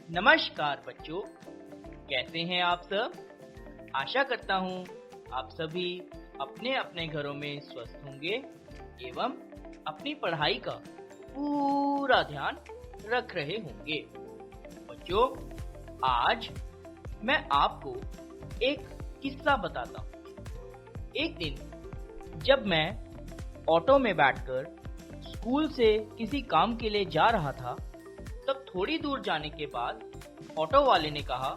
नमस्कार बच्चों, कैसे हैं आप सब। आशा करता हूँ आप सभी अपने अपने घरों में स्वस्थ होंगे एवं अपनी पढ़ाई का पूरा ध्यान रख रहे होंगे। बच्चों, आज मैं आपको एक किस्सा बताता हूँ। एक दिन जब मैं ऑटो में बैठकर स्कूल से किसी काम के लिए जा रहा था, तब थोड़ी दूर जाने के बाद ऑटो वाले ने कहा,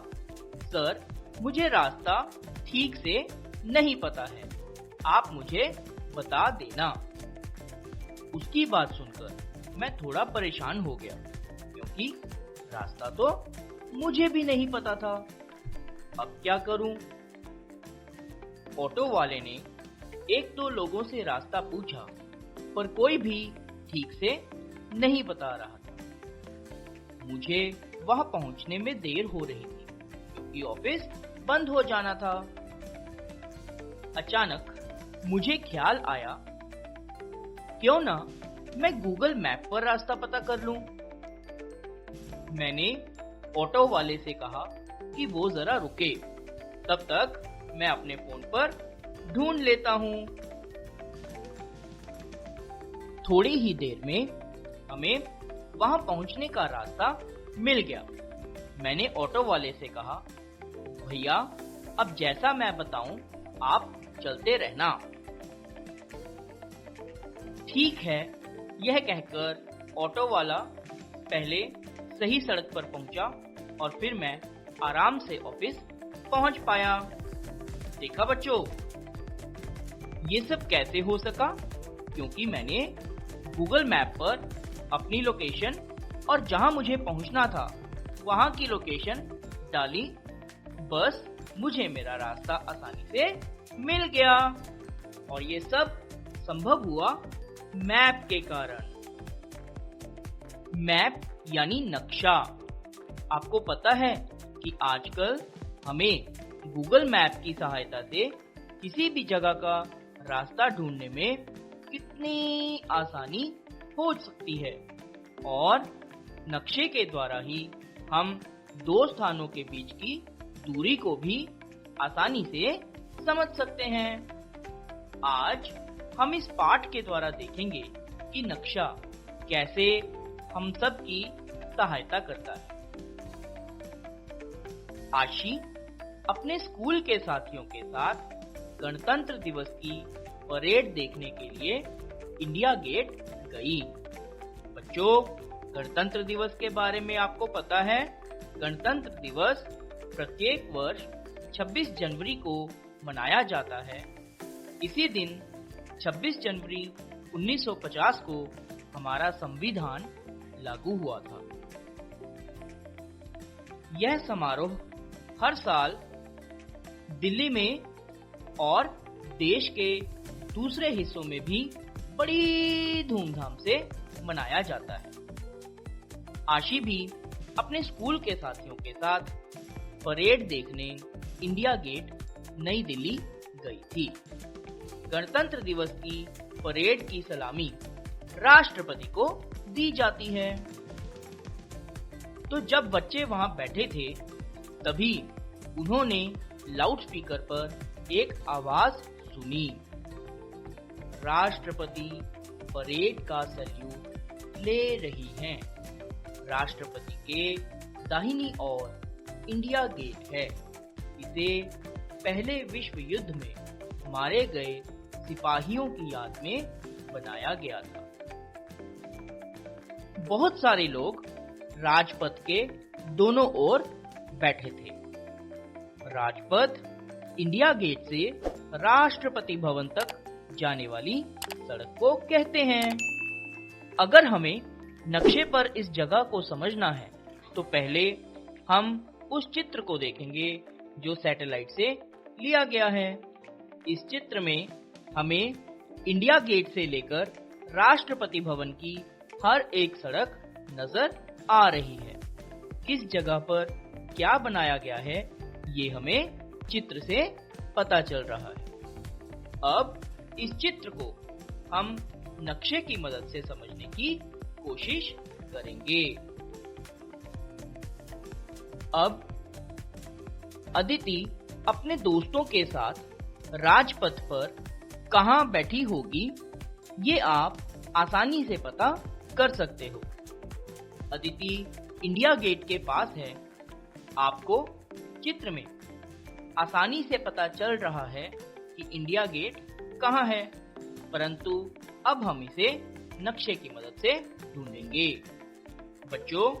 सर, मुझे रास्ता ठीक से नहीं पता है, आप मुझे बता देना। उसकी बात सुनकर मैं थोड़ा परेशान हो गया, क्योंकि रास्ता तो मुझे भी नहीं पता था। अब क्या करूं? ऑटो वाले ने एक दो लोगों से रास्ता पूछा, पर कोई भी ठीक से नहीं बता रहा था। मुझे वहां पहुंचने में देर हो रही थी, क्योंकि ऑफिस बंद हो जाना था। अचानक मुझे ख्याल आया, क्यों ना मैं गूगल मैप पर रास्ता पता कर लूं। मैंने ऑटो वाले से कहा कि वो जरा रुके, तब तक मैं अपने फोन पर ढूंढ लेता हूं। थोड़ी ही देर में हमें वहां पहुंचने का रास्ता मिल गया। मैंने ऑटो वाले से कहा, भैया, अब जैसा मैं बताऊं आप चलते रहना। ठीक है, यह कहकर ऑटो वाला पहले सही सड़क पर पहुंचा और फिर मैं आराम से ऑफिस पहुंच पाया। देखा बच्चों, ये सब कैसे हो सका? क्योंकि मैंने गूगल मैप पर अपनी लोकेशन और जहां मुझे पहुंचना था वहां की लोकेशन डाली, बस मुझे मेरा रास्ता आसानी से मिल गया। और ये सब संभव हुआ मैप के कारण। मैप यानी नक्शा। आपको पता है कि आजकल हमें गूगल मैप की सहायता से किसी भी जगह का रास्ता ढूंढने में कितनी आसानी हो सकती है, और नक्शे के द्वारा ही हम दो स्थानों के बीच की दूरी को भी आसानी से समझ सकते हैं। आज हम इस पाठ के द्वारा देखेंगे कि नक्शा कैसे हम सब की सहायता करता है। आशी अपने स्कूल के साथियों के साथ गणतंत्र दिवस की परेड देखने के लिए इंडिया गेट गई। बच्चों, गणतंत्र दिवस के बारे में आपको पता है? गणतंत्र दिवस प्रत्येक वर्ष 26 जनवरी को मनाया जाता है। इसी दिन 26 जनवरी 1950 को हमारा संविधान लागू हुआ था। यह समारोह हर साल दिल्ली में और देश के दूसरे हिस्सों में भी बड़ी धूमधाम से मनाया जाता है। आशी भी अपने स्कूल के साथियों के साथ परेड देखने इंडिया गेट नई दिल्ली गई थी। गणतंत्र दिवस की परेड की सलामी राष्ट्रपति को दी जाती है। तो जब बच्चे वहां बैठे थे, तभी उन्होंने लाउडस्पीकर पर एक आवाज सुनी, राष्ट्रपति परेड का सैल्यूट ले रही हैं। राष्ट्रपति के दाहिनी ओर इंडिया गेट है। इसे पहले विश्व युद्ध में मारे गए सिपाहियों की याद में बनाया गया था। बहुत सारे लोग राजपथ के दोनों ओर बैठे थे। राजपथ इंडिया गेट से राष्ट्रपति भवन तक जाने वाली सड़क को कहते हैं। अगर हमें नक्शे पर इस जगह को समझना है, तो पहले हम उस चित्र को देखेंगे जो सैटेलाइट से लिया गया है। इस चित्र में हमें इंडिया गेट से लेकर राष्ट्रपति भवन की हर एक सड़क नजर आ रही है। किस जगह पर क्या बनाया गया है, ये हमें चित्र से पता चल रहा है। अब इस चित्र को हम नक्शे की मदद से समझने की कोशिश करेंगे। अब अदिति अपने दोस्तों के साथ राजपथ पर कहाँ बैठी होगी, ये आप आसानी से पता कर सकते हो। अदिति इंडिया गेट के पास है। आपको चित्र में आसानी से पता चल रहा है कि इंडिया गेट कहाँ है, परंतु अब हम इसे नक्शे की मदद से ढूंढेंगे। बच्चों,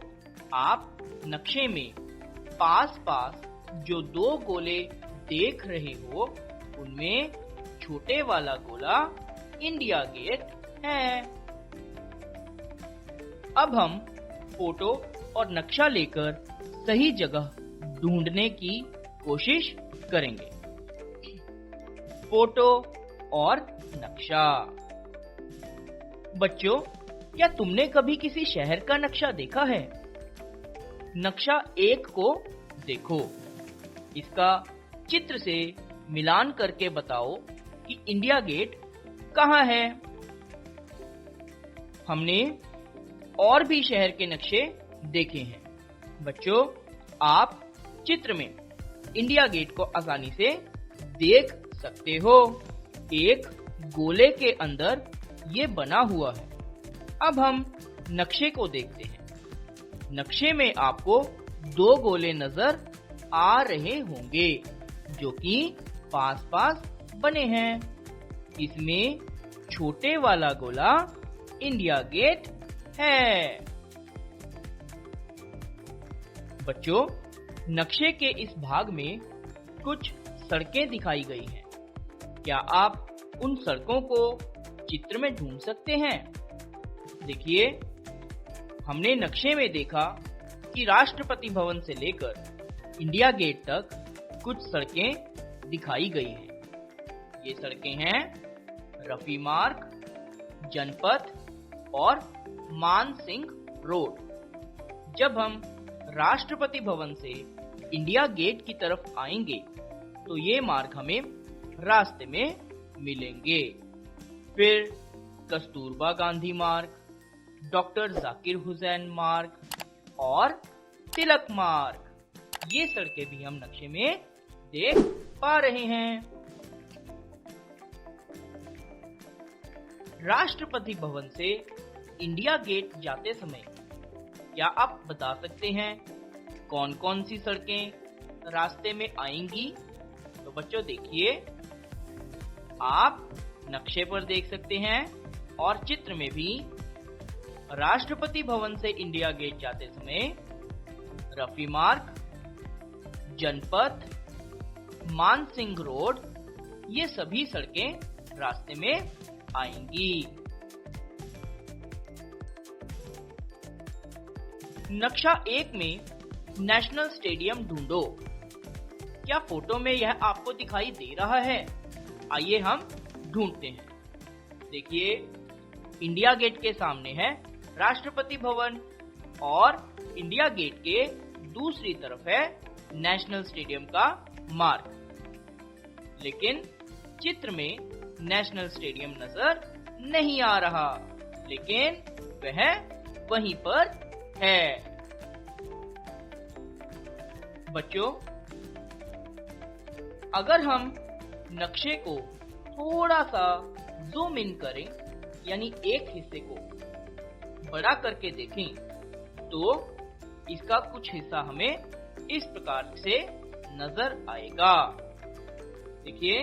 आप नक्शे में पास पास जो दो गोले देख रहे हो, उनमें छोटे वाला गोला इंडिया गेट है। अब हम फोटो और नक्शा लेकर सही जगह ढूंढने की कोशिश करेंगे। फोटो और नक्शा। बच्चों, क्या तुमने कभी किसी शहर का नक्शा देखा है? नक्शा 1 को देखो। इसका चित्र से मिलान करके बताओ कि इंडिया गेट कहाँ है। हमने और भी शहर के नक्शे देखे हैं। बच्चों, आप चित्र में इंडिया गेट को आसानी से देख सकते हो। एक गोले के अंदर ये बना हुआ है। अब हम नक्शे को देखते हैं। नक्शे में आपको दो गोले नजर आ रहे होंगे जो कि पास पास बने हैं। इसमें छोटे वाला गोला इंडिया गेट है। बच्चों, नक्शे के इस भाग में कुछ सड़कें दिखाई गई हैं। क्या आप उन सड़कों को चित्र में ढूंढ सकते हैं? देखिए, हमने नक्शे में देखा कि राष्ट्रपति भवन से लेकर इंडिया गेट तक कुछ सड़कें दिखाई गई हैं। ये सड़कें हैं रफी मार्ग, जनपथ और मानसिंह रोड। जब हम राष्ट्रपति भवन से इंडिया गेट की तरफ आएंगे तो ये मार्ग हमें रास्ते में मिलेंगे। फिर कस्तूरबा गांधी मार्ग, डॉक्टर जाकिर हुसैन मार्ग और तिलक मार्ग, ये सड़कें भी हम नक्शे में देख पा रहे हैं। राष्ट्रपति भवन से इंडिया गेट जाते समय क्या आप बता सकते हैं कौन कौन सी सड़कें रास्ते में आएंगी? तो बच्चों देखिए, आप नक्शे पर देख सकते हैं और चित्र में भी राष्ट्रपति भवन से इंडिया गेट जाते समय रफी मार्ग, जनपथ, मानसिंह रोड, ये सभी सड़कें रास्ते में आएंगी। नक्शा 1 में नेशनल स्टेडियम ढूंढो। क्या फोटो में यह आपको दिखाई दे रहा है? आइए हम ढूंढते हैं। देखिए, इंडिया गेट के सामने है राष्ट्रपति भवन और इंडिया गेट के दूसरी तरफ है नेशनल स्टेडियम का मार्ग। लेकिन चित्र में नेशनल स्टेडियम नजर नहीं आ रहा, लेकिन वह वहीं पर है। बच्चों, अगर हम नक्शे को थोड़ा सा जूम इन करें, यानी एक हिस्से को बड़ा करके देखें, तो इसका कुछ हिस्सा हमें इस प्रकार से नजर आएगा। देखिए,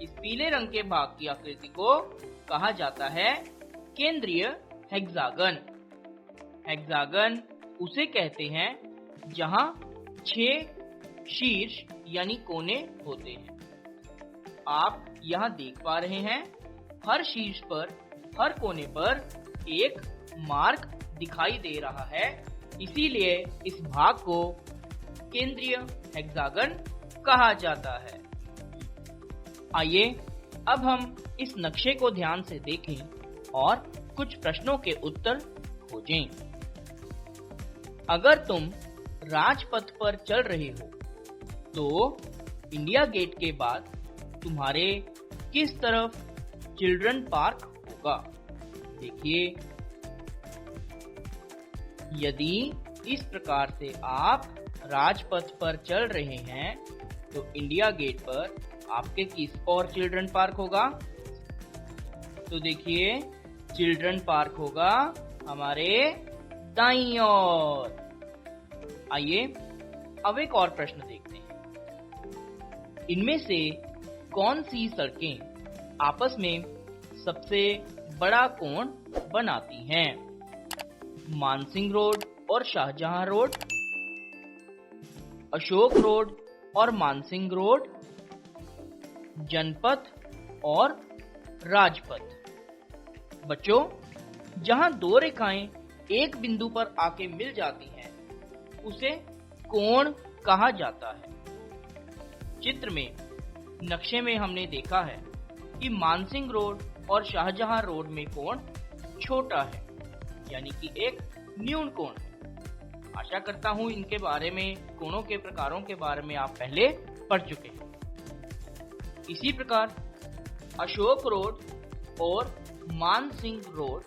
इस पीले रंग के भाग की आकृति को कहा जाता है केंद्रीय हेक्सागन। हेक्सागन उसे कहते हैं जहां 6 शीर्ष यानी कोने होते हैं। आप यहाँ देख पा रहे हैं, हर शीर्ष पर, हर कोने पर एक मार्क दिखाई दे रहा है, इसीलिए इस भाग को केंद्रीय हेक्सागन कहा जाता है। आइए अब हम इस नक्शे को ध्यान से देखें और कुछ प्रश्नों के उत्तर खोजें। अगर तुम राजपथ पर चल रहे हो तो इंडिया गेट के बाद तुम्हारे किस तरफ चिल्ड्रन पार्क होगा? देखिए, यदि इस प्रकार से आप राजपथ पर चल रहे हैं तो इंडिया गेट पर आपके किस और चिल्ड्रन पार्क होगा? तो देखिए, चिल्ड्रन पार्क होगा हमारे दाईं ओर। आइए अब एक और प्रश्न देखते हैं। इनमें से कौन सी सड़कें आपस में सबसे बड़ा कोण बनाती हैं? मानसिंह रोड और शाहजहां रोड, अशोक रोड और मानसिंह रोड, जनपथ और राजपथ। बच्चों, जहां दो रेखाएं एक बिंदु पर आके मिल जाती हैं उसे कोण कहा जाता है। चित्र में नक्शे में हमने देखा है कि मानसिंह रोड और शाहजहां रोड में कोण छोटा है, यानी कि एक न्यून कोण। आशा करता हूं इनके बारे में, कोणों के प्रकारों के बारे में आप पहले पढ़ चुके हैं। इसी प्रकार अशोक रोड और मानसिंह रोड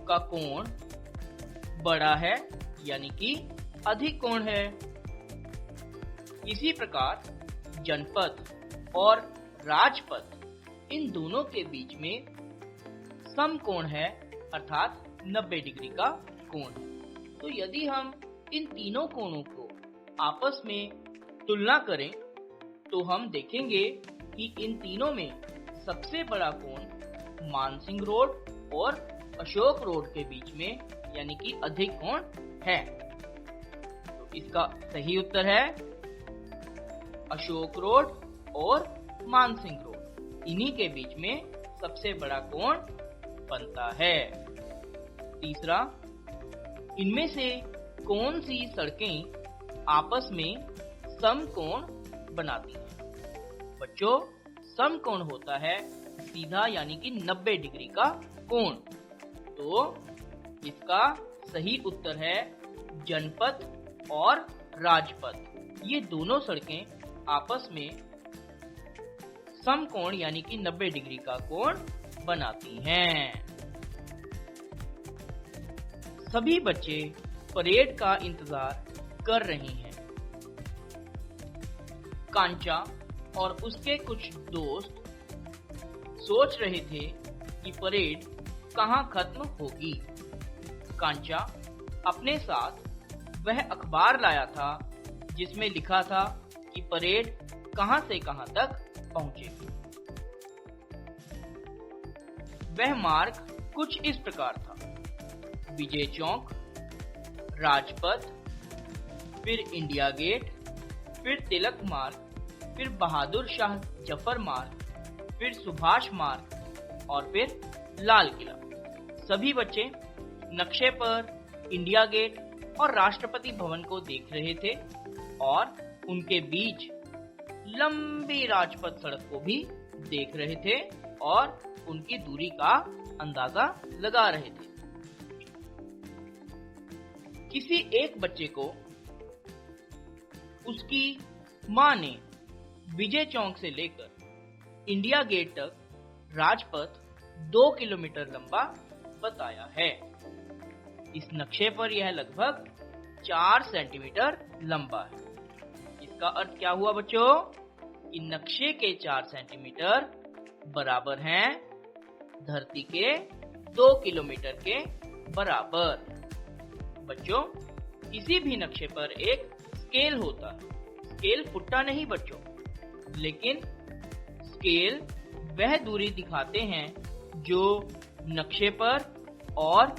का कोण बड़ा है, यानी कि अधिक कोण है। इसी प्रकार जनपथ और राजपथ, इन दोनों के बीच में समकोण है, अर्थात 90 डिग्री का कोण है। तो यदि हम इन तीनों कोणों को आपस में तुलना करें तो हम देखेंगे कि इन तीनों में सबसे बड़ा कोण मानसिंह रोड और अशोक रोड के बीच में, यानी कि अधिक कोण है। तो इसका सही उत्तर है अशोक रोड और मानसिंह रोड, इन्हीं के बीच में सबसे बड़ा कोण बनता है। तीसरा, इनमें से कौन सी सड़कें आपस में समकोण बनाती हैं? बच्चों, समकोण होता है सीधा, यानी कि 90 डिग्री का कोण। तो इसका सही उत्तर है जनपथ और राजपथ। ये दोनों सड़कें आपस में समकोण, यानी कि 90 डिग्री का कोण बनाती हैं। सभी बच्चे परेड का इंतजार कर रहे हैं। कांचा और उसके कुछ दोस्त सोच रहे थे कि परेड कहाँ खत्म होगी। कांचा अपने साथ वह अखबार लाया था जिसमें लिखा था कि परेड कहाँ से कहाँ तक पहुंचेगी। वह मार्ग कुछ इस प्रकार था: विजय चौक, राजपथ, फिर इंडिया गेट, फिर तिलक मार्ग, फिर बहादुर शाह जफर मार्ग, फिर सुभाष मार्ग और फिर लाल किला। सभी बच्चे नक्शे पर इंडिया गेट और राष्ट्रपति भवन को देख रहे थे और उनके बीच लंबी राजपथ सड़क को भी देख रहे थे और उनकी दूरी का अंदाजा लगा रहे थे। किसी एक बच्चे को उसकी मां ने विजय चौक से लेकर इंडिया गेट तक राजपथ 2 किलोमीटर लंबा बताया है। इस नक्शे पर यह लगभग 4 सेंटीमीटर लंबा है। इसका अर्थ क्या हुआ बच्चों? कि नक्शे के 4 सेंटीमीटर बराबर हैं धरती के 2 किलोमीटर के बराबर। बच्चों, किसी भी नक्शे पर एक स्केल होता है। स्केल फुट्टा नहीं बच्चों, लेकिन स्केल वह दूरी दिखाते हैं जो नक्शे पर और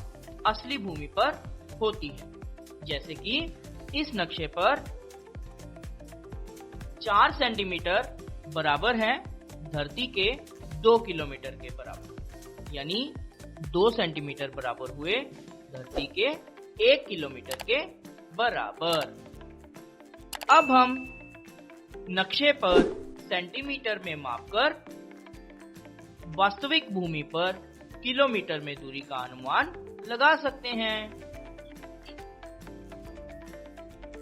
असली भूमि पर होती है। जैसे कि इस नक्शे पर 4 सेंटीमीटर बराबर है धरती के 2 किलोमीटर के बराबर, यानी 2 सेंटीमीटर बराबर हुए धरती के 1 किलोमीटर के बराबर। अब हम नक्शे पर सेंटीमीटर में मापकर वास्तविक भूमि पर किलोमीटर में दूरी का अनुमान लगा सकते हैं।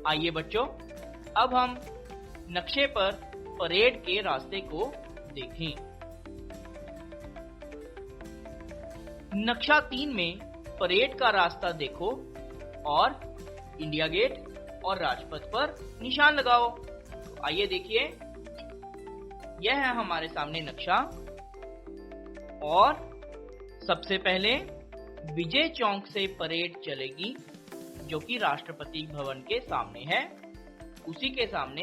आइए बच्चों, अब हम नक्शे पर परेड के रास्ते को देखें। नक्शा 3 में परेड का रास्ता देखो और इंडिया गेट और राजपथ पर निशान लगाओ। तो आइए देखिए, यह है हमारे सामने नक्शा। और सबसे पहले विजय चौक से परेड चलेगी, जो कि राष्ट्रपति भवन के सामने है। उसी के सामने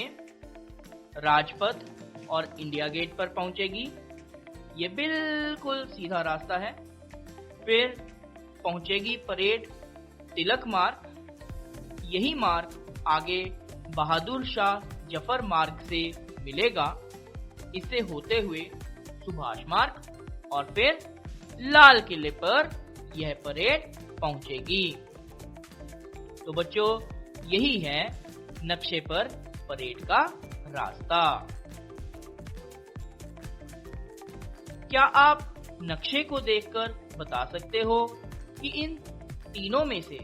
राजपथ और इंडिया गेट पर पहुंचेगी। ये बिल्कुल सीधा रास्ता है। फिर पहुंचेगी परेड तिलक मार्ग। यही मार्ग आगे बहादुर शाह जफर मार्ग से मिलेगा। इससे होते हुए सुभाष मार्ग और फिर लाल किले पर यह परेड पहुंचेगी। तो बच्चों, यही है नक्शे पर परेड का रास्ता। क्या आप नक्शे को देखकर बता सकते हो कि इन तीनों में से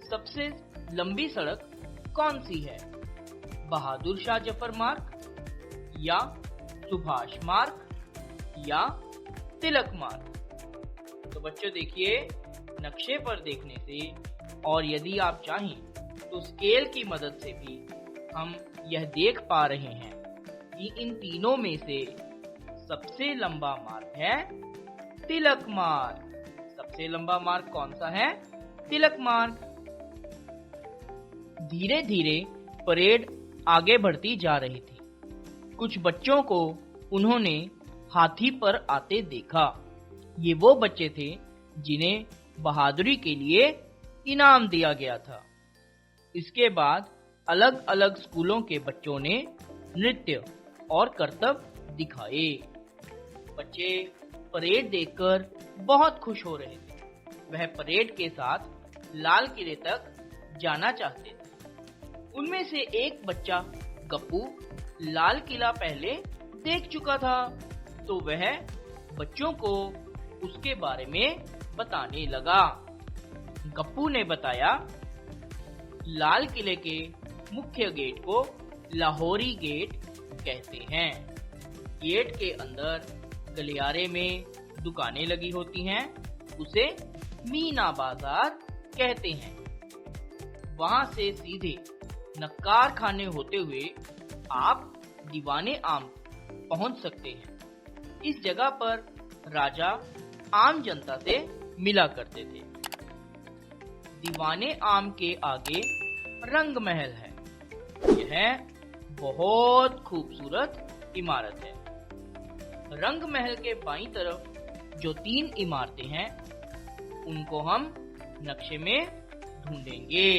सबसे लंबी सड़क कौन सी है? बहादुर शाह जफर मार्ग या सुभाष मार्ग या तिलक मार्ग? तो बच्चों देखिए, नक्शे पर देखने से और यदि आप चाहें तो स्केल की मदद से भी हम यह देख पा रहे हैं कि इन तीनों में से सबसे लंबा मार्ग है तिलक मार्ग। सबसे लंबा मार्ग कौन सा है? तिलक मार्ग। धीरे धीरे परेड आगे बढ़ती जा रही थी। कुछ बच्चों को उन्होंने हाथी पर आते देखा। ये वो बच्चे थे जिन्हें बहादुरी के लिए इनाम दिया गया था। इसके बाद अलग अलग स्कूलों के बच्चों ने नृत्य और करतब दिखाए। बच्चे परेड देखकर बहुत खुश हो रहे थे। वह परेड के साथ लाल किले तक जाना चाहते थे। उनमें से एक बच्चा गप्पू लाल किला पहले देख चुका था, तो वह बच्चों को उसके बारे में बताने लगा। गप्पू ने बताया, लाल किले के मुख्य गेट को लाहौरी गेट कहते हैं। गेट के अंदर गलियारे में दुकानें लगी होती हैं, उसे मीना बाजार कहते हैं। वहां से सीधे नक्कार खाने होते हुए आप दीवाने आम पहुंच सकते हैं। इस जगह पर राजा आम जनता से मिला करते थे। दीवाने आम के आगे रंग महल है। यह बहुत खूबसूरत इमारत है। रंग महल के बाईं तरफ जो 3 इमारतें हैं, उनको हम नक्शे में ढूंढेंगे।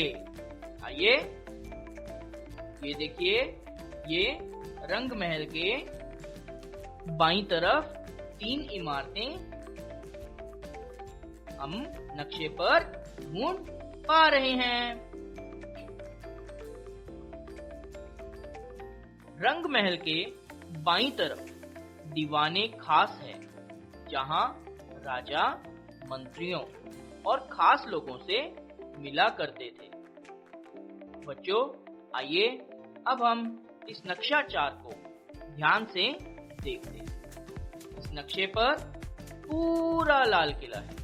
आइए, ये देखिए, ये रंग महल के बाईं तरफ 3 इमारतें हम नक्शे पर ढूंढ पा रहे हैं। रंग महल के बाईं तरफ दीवाने खास है, जहां राजा मंत्रियों और खास लोगों से मिला करते थे। बच्चों, आइए अब हम इस नक्शा चार्ट को ध्यान से देखते हैं। इस नक्शे पर पूरा लाल किला है।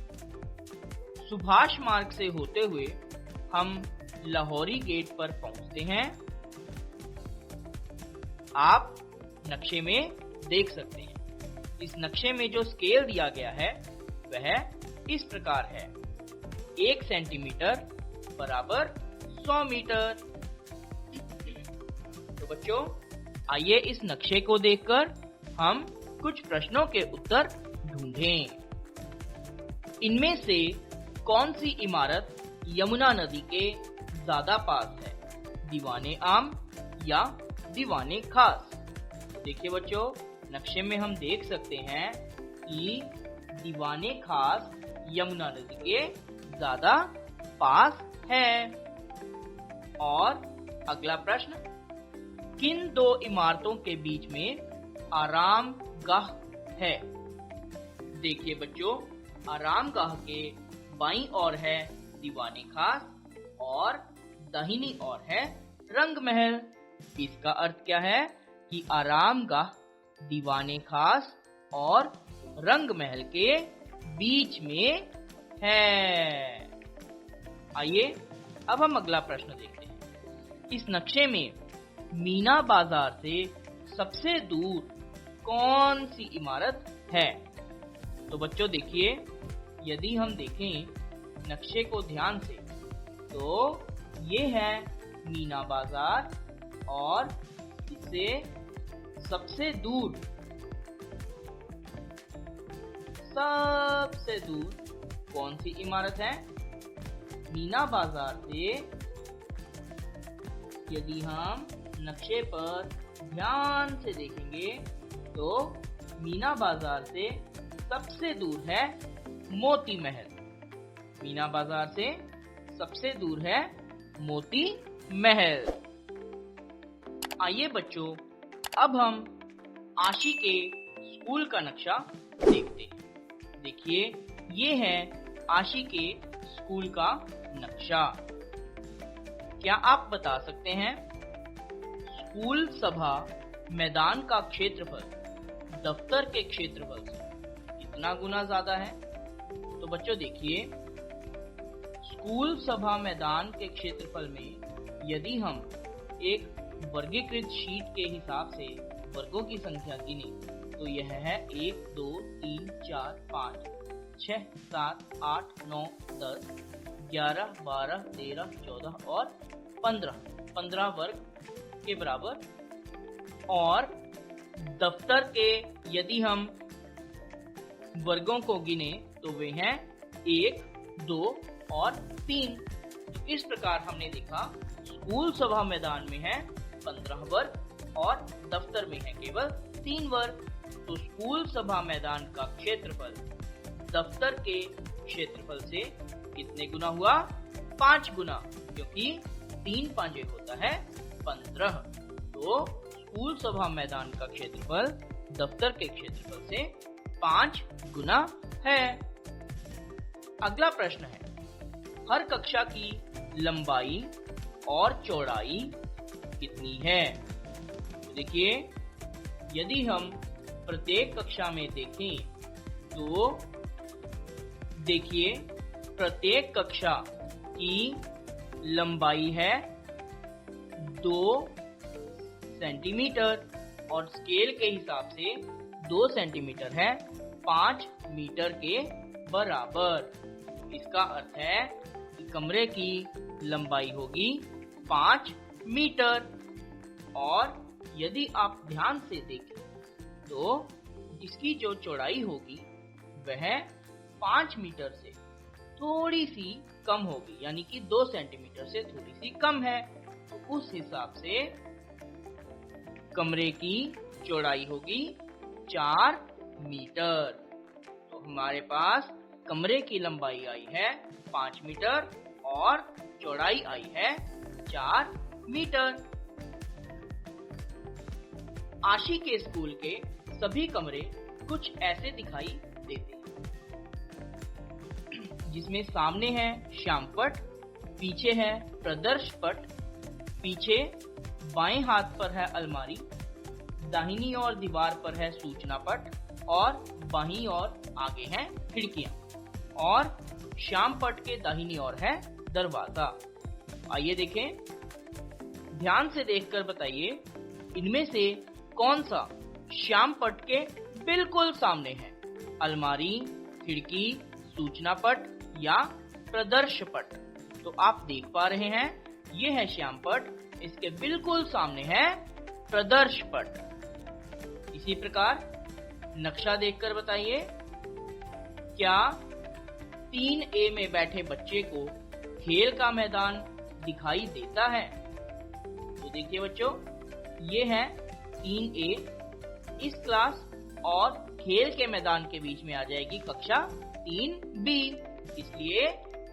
सुभाष मार्ग से होते हुए हम लाहौरी गेट पर पहुंचते हैं। आप नक्शे में देख सकते हैं। इस नक्शे में जो स्केल दिया गया है वह इस प्रकार है। 1 सेंटीमीटर बराबर 100 मीटर। तो बच्चों, आइए इस नक्शे को देखकर हम कुछ प्रश्नों के उत्तर ढूंढें। इनमें से कौन सी इमारत यमुना नदी के ज्यादा पास है? दीवाने आम या दीवाने खास? देखिए बच्चों, नक्शे में हम देख सकते हैं कि दीवाने खास यमुना नदी के ज्यादा पास है। और अगला प्रश्न, किन 2 इमारतों के बीच में आराम गाह है? देखिए बच्चों, आराम गाह के बाईं ओर है दीवाने खास और दाहिनी ओर है रंग महल। इसका अर्थ क्या है कि आराम गाह दीवाने खास और रंग महल के बीच में है। आइए अब हम अगला प्रश्न देखते हैं। इस नक्शे में मीना बाजार से सबसे दूर कौन सी इमारत है? तो बच्चों देखिए, यदि हम देखें नक्शे को ध्यान से तो ये है मीना बाजार और इससे सबसे दूर कौन सी इमारत है? मीना बाजार से यदि हम नक्शे पर ध्यान से देखेंगे तो मीना बाजार से सबसे दूर है मोती महल। मीना बाजार से सबसे दूर है मोती महल। आइए बच्चों, अब हम आशी के स्कूल का नक्शा देखते हैं। देखिए, ये है आशी के स्कूल का नक्शा। क्या आप बता सकते हैं स्कूल सभा मैदान का क्षेत्रफल दफ्तर के क्षेत्रफल से कितना गुना ज्यादा है? तो बच्चों देखिए, स्कूल सभा मैदान के क्षेत्रफल में यदि हम एक वर्गीकृत शीट के हिसाब से वर्गों की संख्या गिने तो यह है 1, 2, 3, 4, 5, 6, 7, 8, 9, 10, 11, 12, 13, 14 और 15 वर्ग के बराबर। और दफ्तर के यदि हम वर्गों को गिने तो वे हैं 1, 2 और 3। तो इस प्रकार हमने देखा स्कूल सभा मैदान में है 15 वर्ग और दफ्तर में है केवल 3 वर्ग। तो स्कूल सभा मैदान का क्षेत्रफल दफ्तर के क्षेत्रफल से कितने गुना हुआ? 5 गुना, क्योंकि 3 पांजे होता है 15। तो स्कूल सभा मैदान का क्षेत्रफल दफ्तर के क्षेत्रफल से 5 गुना है। अगला प्रश्न है, हर कक्षा की लंबाई और चौड़ाई कितनी है? देखिए, यदि हम प्रत्येक कक्षा में देखें तो देखिए, प्रत्येक कक्षा की लंबाई है 2 सेंटीमीटर और स्केल के हिसाब से 2 सेंटीमीटर है 5 मीटर के बराबर। इसका अर्थ है कि कमरे की लंबाई होगी 5 मीटर। और यदि आप ध्यान से देखें तो इसकी जो चौड़ाई होगी वह 5 मीटर से थोड़ी सी कम होगी, यानी कि 2 सेंटीमीटर से थोड़ी सी कम है। तो उस हिसाब से कमरे की चौड़ाई होगी 4 मीटर। तो हमारे पास कमरे की लंबाई आई है 5 मीटर और चौड़ाई आई है 4 मीटर। आशी के स्कूल के सभी कमरे कुछ ऐसे दिखाई देते हैं, जिसमें सामने है श्यामपट, पीछे है प्रदर्श पट, पीछे बाएं हाथ पर है अलमारी, दाहिनी ओर दीवार पर है सूचना पट और बाहीं ओर आगे हैं खिड़कियां और श्यामपट के दाहिनी ओर है दरवाजा। आइए देखें, ध्यान से देखकर बताइए इनमें से कौन सा श्यामपट के बिल्कुल सामने है? अलमारी, खिड़की, सूचना पट या प्रदर्श पट? तो आप देख पा रहे हैं ये है श्यामपट, इसके बिल्कुल सामने है प्रदर्श पट। इसी प्रकार नक्शा देखकर बताइए, क्या 3A में बैठे बच्चे को खेल का मैदान दिखाई देता है? तो देखिए बच्चों, ये है 3A। इस क्लास और खेल के मैदान के बीच में आ जाएगी कक्षा 3B। इसलिए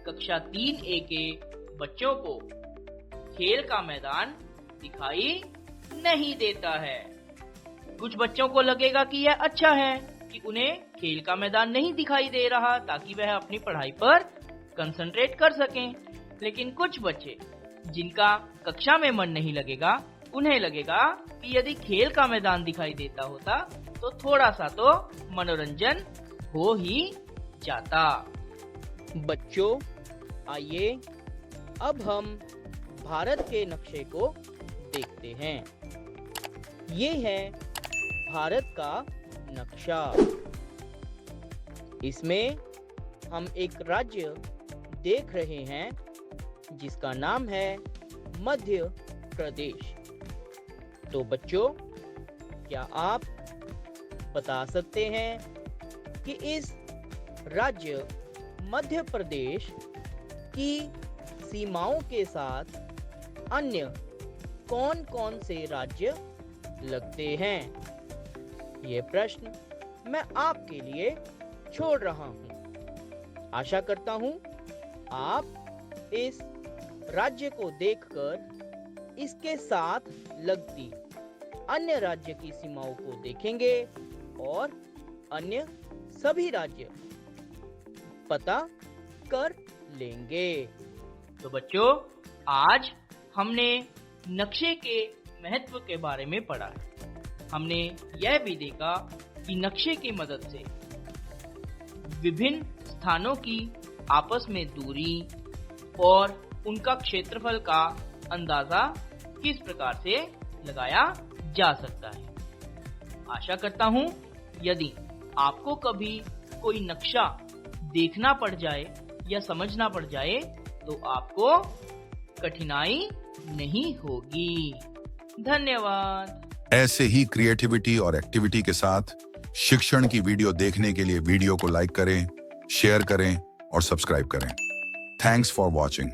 कक्षा 3A के बच्चों को खेल का मैदान दिखाई नहीं देता है। कुछ बच्चों को लगेगा कि यह अच्छा है कि उन्हें खेल का मैदान नहीं दिखाई दे रहा, ताकि वह अपनी पढ़ाई पर कंसंट्रेट कर सकें। लेकिन कुछ बच्चे जिनका कक्षा में मन नहीं लगेगा, उन्हें लगेगा कि यदि खेल का मैदान दिखाई देता होता तो थोड़ा सा तो मनोरंजन हो ही जाता। बच्चों, आइए अब हम भारत के नक्शे को देखते हैं। ये है भारत का नक्शा। इसमें हम एक राज्य देख रहे हैं जिसका नाम है मध्य प्रदेश। तो बच्चों, क्या आप बता सकते हैं कि इस राज्य मध्य प्रदेश की सीमाओं के साथ अन्य कौन कौन से राज्य लगते हैं? ये प्रश्न मैं आपके लिए छोड़ रहा हूँ। आशा करता हूँ आप इस राज्य को देखकर इसके साथ लगती अन्य राज्य की सीमाओं को देखेंगे और अन्य सभी राज्य पता कर लेंगे। तो बच्चों, आज हमने नक्शे के महत्व के बारे में पढ़ा। हमने यह भी देखा कि नक्शे की मदद से विभिन्न स्थानों की आपस में दूरी और उनका क्षेत्रफल का अंदाजा किस प्रकार से लगाया जा सकता है। आशा करता हूँ यदि आपको कभी कोई नक्शा देखना पड़ जाए या समझना पड़ जाए तो आपको कठिनाई नहीं होगी। धन्यवाद। ऐसे ही क्रिएटिविटी और एक्टिविटी के साथ शिक्षण की वीडियो देखने के लिए वीडियो को लाइक करें, शेयर करें और सब्सक्राइब करें। Thanks for watching.